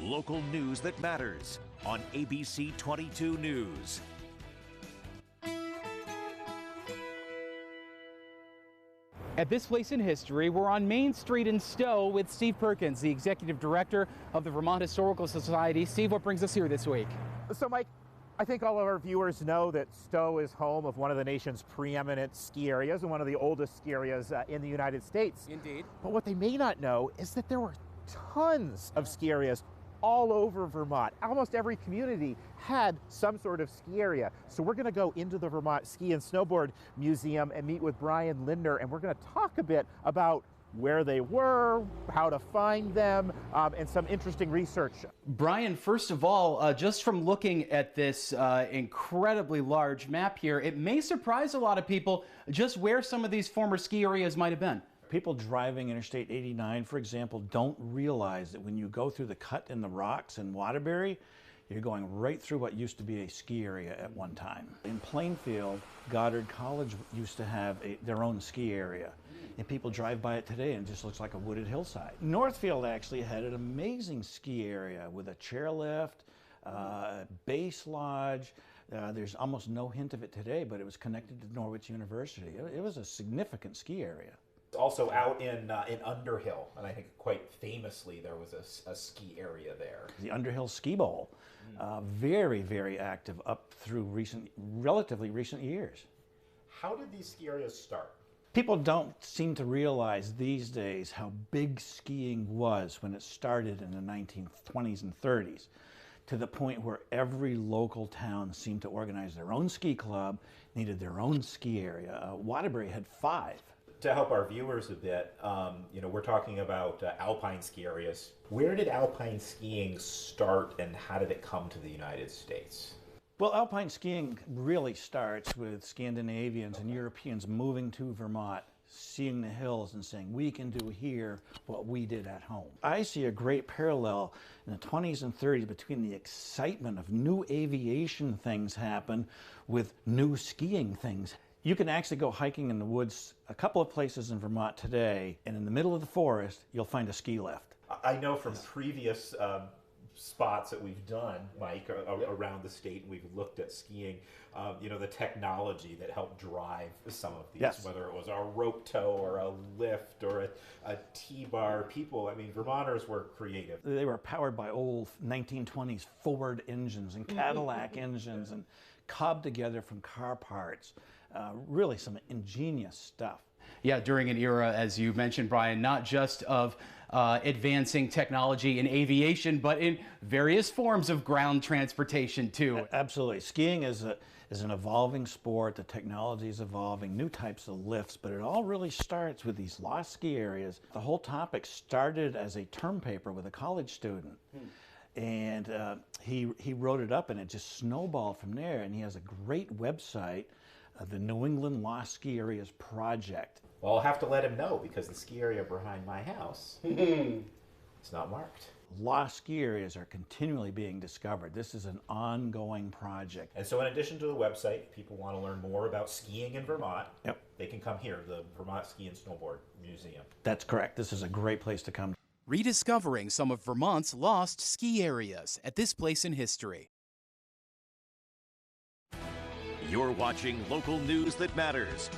local news that matters on ABC 22 News. At this place in history, we're on Main Street in Stowe with Steve Perkins, the executive director of the Vermont Historical Society. Steve, what brings us here this week? So, Mike, I think all of our viewers know that Stowe is home of one of the nation's preeminent ski areas and one of the oldest ski areas in the United States. Indeed. But what they may not know is that there were tons of ski areas all over Vermont. Almost every community had some sort of ski area. So we're going to go into the Vermont Ski and Snowboard Museum and meet with Brian Lindner, and we're going to talk a bit about where they were, how to find them, and some interesting research. Brian, first of all, just from looking at this incredibly large map here, it may surprise a lot of people just where some of these former ski areas might have been. People driving Interstate 89, for example, don't realize that when you go through the cut in the rocks in Waterbury, you're going right through what used to be a ski area at one time. In Plainfield, Goddard College used to have their own ski area, and people drive by it today and it just looks like a wooded hillside. Northfield actually had an amazing ski area with a chairlift, base lodge. There's almost no hint of it today, but it was connected to Norwich University. It was a significant ski area. Also out in Underhill, and I think quite famously there was a ski area there. The Underhill Ski Bowl, very, very active up through relatively recent years. How did these ski areas start? People don't seem to realize these days how big skiing was when it started in the 1920s and 30s, to the point where every local town seemed to organize their own ski club, needed their own ski area. Waterbury had 5. To help our viewers a bit, we're talking about alpine ski areas. Where did alpine skiing start and how did it come to the United States? Well, alpine skiing really starts with Scandinavians and Europeans moving to Vermont, seeing the hills and saying, we can do here what we did at home. I see a great parallel in the 20s and 30s between the excitement of new aviation things happen with new skiing things. You can actually go hiking in the woods a couple of places in Vermont today, and in the middle of the forest, you'll find a ski lift. I know from previous spots that we've done, Mike, around the state, and we've looked at skiing, the technology that helped drive some of these, yes, whether it was a rope tow or a lift or a T-bar. Vermonters were creative. They were powered by old 1920s Ford engines and Cadillac engines and cobbed together from car parts. Really some ingenious stuff. Yeah, during an era, as you mentioned, Brian, not just of advancing technology in aviation, but in various forms of ground transportation too. Absolutely. Skiing is an evolving sport. The technology is evolving, new types of lifts, but it all really starts with these lost ski areas. The whole topic started as a term paper with a college student. And he wrote it up and it just snowballed from there, and he has a great website, the New England Lost Ski Areas Project. Well, I'll have to let him know because the ski area behind my house, it's not marked. Lost ski areas are continually being discovered. This is an ongoing project. And so in addition to the website, if people want to learn more about skiing in Vermont, yep, they can come here, the Vermont Ski and Snowboard Museum. That's correct. This is a great place to come. Rediscovering some of Vermont's lost ski areas at this place in history. You're watching local news that matters